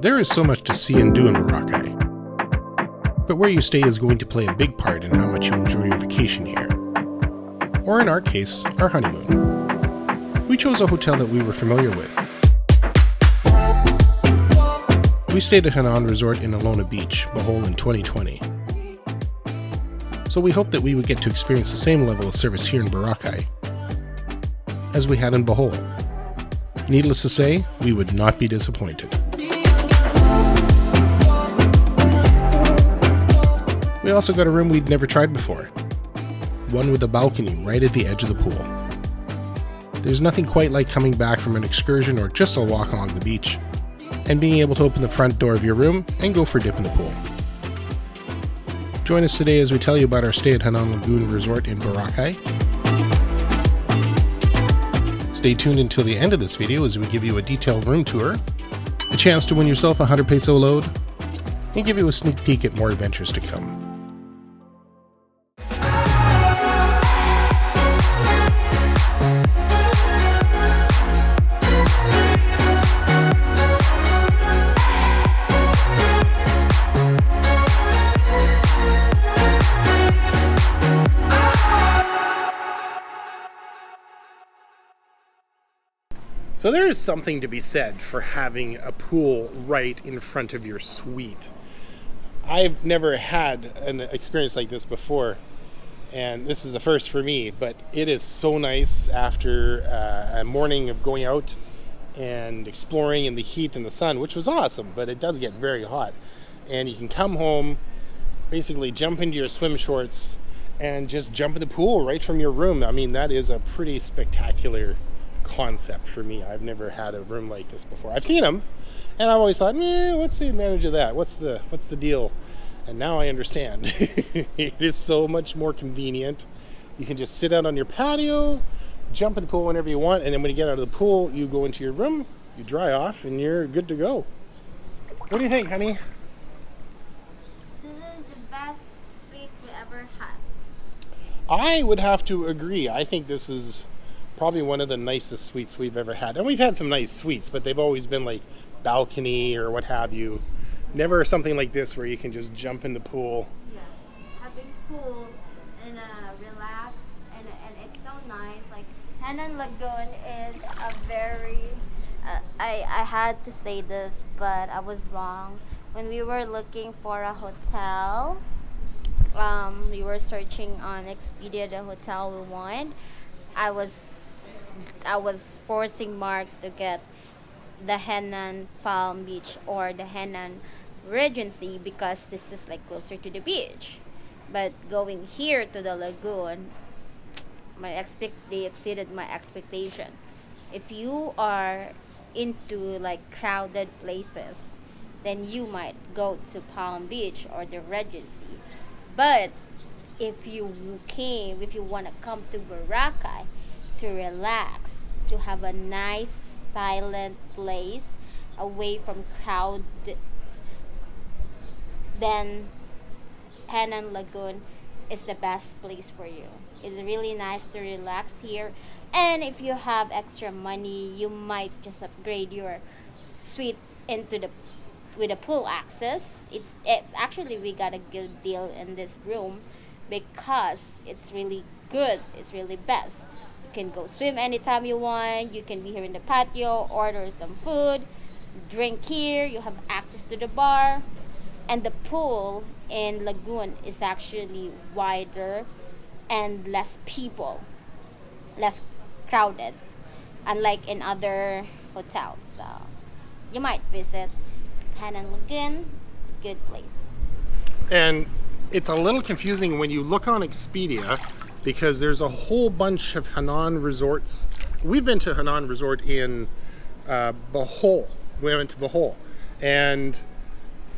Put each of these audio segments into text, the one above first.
There is so much to see and do in Boracay, but where you stay is going to play a big part in how much you enjoy your vacation here. Or in our case, our honeymoon. We chose a hotel that we were familiar with. We stayed at Henann Resort in Alona Beach, Bohol in 2020. So we hoped that we would get to experience the same level of service here in Boracay as we had in Bohol. Needless to say, we would not be disappointed. We also got a room we'd never tried before. One with a balcony right at the edge of the pool. There's nothing quite like coming back from an excursion or just a walk along the beach and being able to open the front door of your room and go for a dip in the pool. Join us today as we tell you about our stay at Henann Lagoon Resort in Boracay. Stay tuned until the end of this video as we give you a detailed room tour, a chance to win yourself a 100 peso load, and give you a sneak peek at more adventures to come. So there is something to be said for having a pool right in front of your suite. I've never had an experience like this before, and this is a first for me, but it is so nice after a morning of going out and exploring in the heat and the sun, which was awesome, but it does get very hot. And you can come home, basically jump into your swim shorts, and just jump in the pool right from your room. I mean, that is a pretty spectacular concept for me. I've never had a room like this before. I've seen them, and I've always thought, what's the advantage of that? What's the deal? And now I understand. It is so much more convenient. You can just sit out on your patio, jump in the pool whenever you want, and then when you get out of the pool, you go into your room, you dry off, and you're good to go. What do you think, honey? This is the best suite we ever had. I would have to agree. I think this is probably one of the nicest suites we've ever had. And we've had some nice suites, but they've always been like balcony or what have you. Never something like this where you can just jump in the pool. Yeah, having pool and relax, and it's so nice. Like Henann Lagoon is a very, I had to say this, but I was wrong. When we were looking for a hotel, we were searching on Expedia the hotel we want. I was forcing Mark to get the Hennan Palm Beach or the Hennan Regency because this is like closer to the beach. But going here to the lagoon, they exceeded my expectation. If you are into like crowded places, then you might go to Palm Beach or the Regency. But if you want to come to Boracay to relax, to have a nice silent place away from crowd, then Henann Lagoon is the best place for you. It's really nice to relax here, and if you have extra money, you might just upgrade your suite with a pool access. Actually we got a good deal in this room because it's really good. It's really best. You can go swim anytime you want. You can be here in the patio, order some food, drink here. You have access to the bar. And the pool in Lagoon is actually wider and less people, less crowded, unlike in other hotels. So you might visit Henann Lagoon. It's a good place. And it's a little confusing when you look on Expedia because there's a whole bunch of Henann resorts. We've been to Henann Resort in Bohol. We went to Bohol, and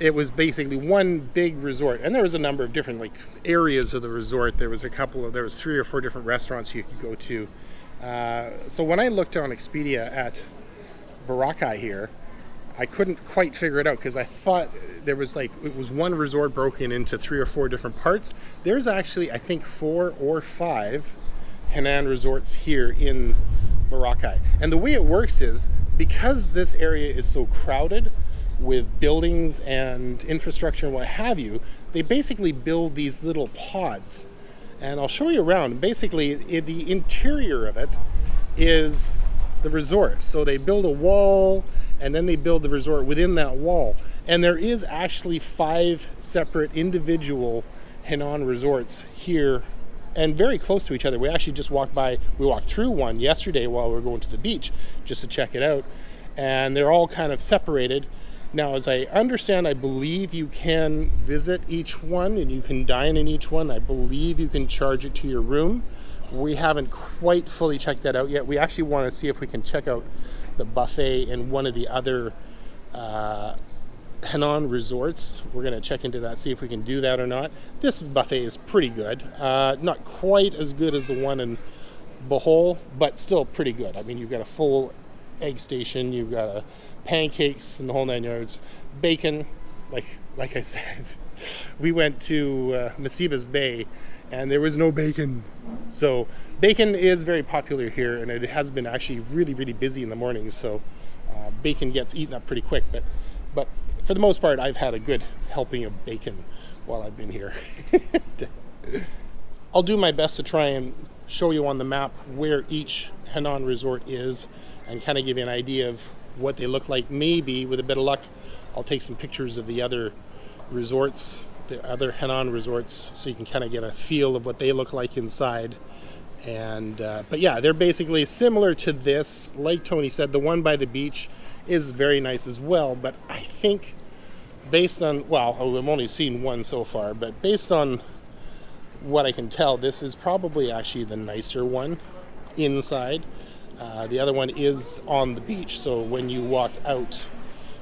it was basically one big resort, and there was a number of different like areas of the resort. There was 3 or 4 different restaurants you could go to. So when I looked on Expedia at Boracay here, I couldn't quite figure it out because I thought it was one resort broken into 3 or 4 different parts. There's actually, I think, 4 or 5 Henann resorts here in Boracay. And the way it works is, because this area is so crowded, with buildings and infrastructure and what have you, they basically build these little pods. And I'll show you around. Basically, the interior of it is the resort. So they build a wall, and then they build the resort within that wall. And there is actually 5 separate individual Henann resorts here, and very close to each other. We actually just walked through one yesterday while we were going to the beach just to check it out. And they're all kind of separated. Now, as I understand, I believe you can visit each one and you can dine in each one. I believe you can charge it to your room. We haven't quite fully checked that out yet. We actually want to see if we can check out the buffet in one of the other Henann resorts. We're going to check into that, see if we can do that or not. This buffet is pretty good. Not quite as good as the one in Bohol, but still pretty good. I mean, you've got a full egg station, you've got pancakes and the whole 9 yards. Bacon, like I said, we went to Masibas Bay and there was no bacon. So bacon is very popular here, and it has been actually really, really busy in the mornings. So bacon gets eaten up pretty quick, but for the most part, I've had a good helping of bacon while I've been here. I'll do my best to try and show you on the map where each Henann resort is and kind of give you an idea of what they look like. Maybe with a bit of luck, I'll take some pictures of the other resorts, the other Henann resorts, so you can kind of get a feel of what they look like inside. And but yeah, they're basically similar to this. Like Tony said, the one by the beach is very nice as well, but I think based on, well, I've only seen one so far, but based on what I can tell, this is probably actually the nicer one inside. The other one is on the beach, so when you walk out,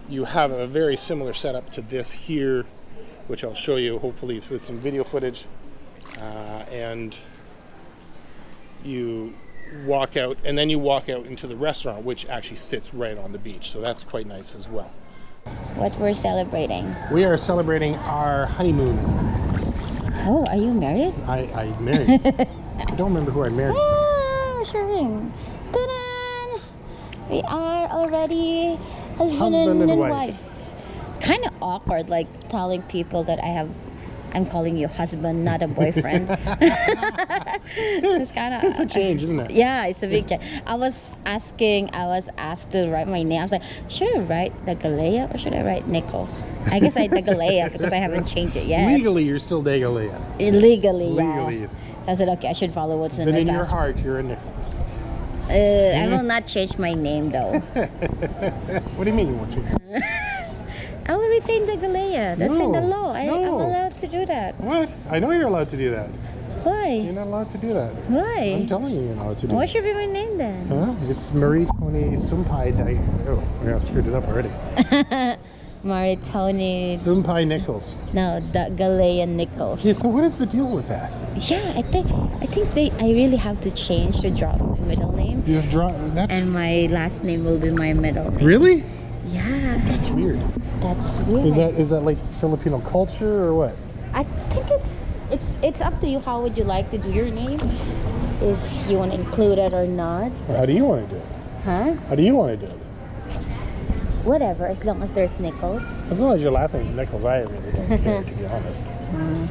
you have a very similar setup to this here, which I'll show you hopefully with some video footage. And you walk out, and then you walk out into the restaurant, which actually sits right on the beach, so that's quite nice as well. What we're celebrating? We are celebrating our honeymoon. Oh, are you married? I'm married. I don't remember who I married. Oh, sure. Ta-da! We are already husband and wife. Kind of awkward, like telling people that I'm calling you husband, not a boyfriend. It's a change, isn't it? Yeah, it's a big change. I was asked to write my name. I was like, should I write Dagalea or should I write Nichols? I guess I Dagalea because I haven't changed it yet. Legally, you're still Dagalea. Legally, Legally. Yeah. I said, okay, I should follow what's in the my in your passport. heart, you're a Nichols. I will not change my name though. What do you mean you won't change? I will retain the Galea. That's in the law. I'm No. allowed to do that. What? I know you're allowed to do that. Why? You're not allowed to do that. Why? I'm telling you, you're not allowed to do What that. should be my name then? Huh? It's Marie Tony Sumpai. Oh, I screwed it up already. Maritoni. Sumpai Nichols. No, the Galea Nichols. Okay, so what is the deal with that? Yeah, I think I really have to change to drop my middle name. You have that's And my last name will be my middle name. really? Yeah. That's weird. That's weird. Is that like Filipino culture or what? I think it's up to you. How would you like to do your name? If you want to include it or not. Or how do you want to do it? Huh? How do you want to do it? Whatever, as long as there's Nichols. As long as your last name's Nichols, I really don't care, to be honest.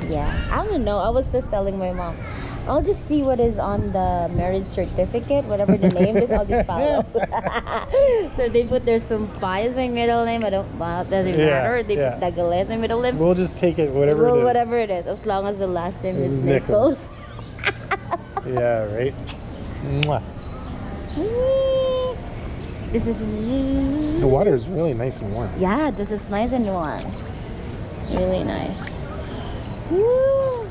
Yeah, I don't know. I was just telling my mom, I'll just see what is on the marriage certificate, whatever the name is, I'll just follow. So they put there's some Pai as my middle name. I don't. Well, it doesn't matter. They put Dagalea as my middle name. We'll just take it, whatever it is. Whatever it is, as long as the last name is Nichols. Yeah, right. Mwah. This is. The water is really nice and warm. Yeah, this is nice and warm. Really nice. Woo.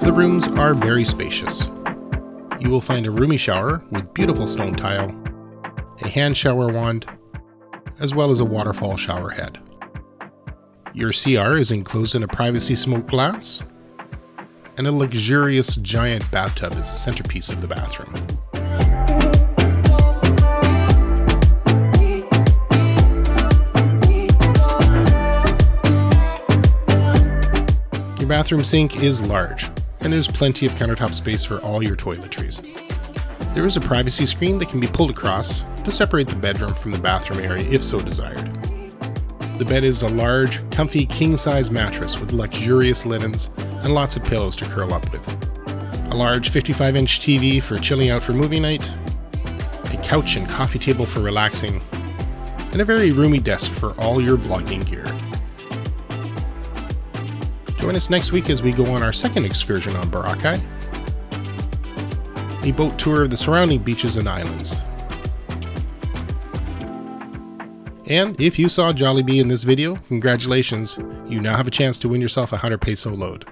The rooms are very spacious. You will find a roomy shower with beautiful stone tile, a hand shower wand, as well as a waterfall shower head. Your CR is enclosed in a privacy smoked glass, and a luxurious giant bathtub is the centerpiece of the bathroom. bathroom sink is large, and there's plenty of countertop space for all your toiletries. There is a privacy screen that can be pulled across to separate the bedroom from the bathroom area if so desired. The bed is a large, comfy king-size mattress with luxurious linens and lots of pillows to curl up with. A large 55-inch TV for chilling out for movie night, a couch and coffee table for relaxing, and a very roomy desk for all your vlogging gear. Join us next week as we go on our second excursion on Boracay, a boat tour of the surrounding beaches and islands. And if you saw Jollibee in this video, congratulations, you now have a chance to win yourself a 100 peso load.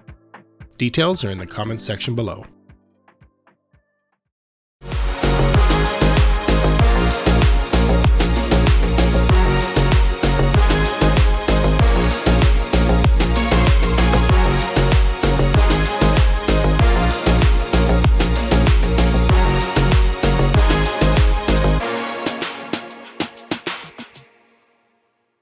Details are in the comments section below.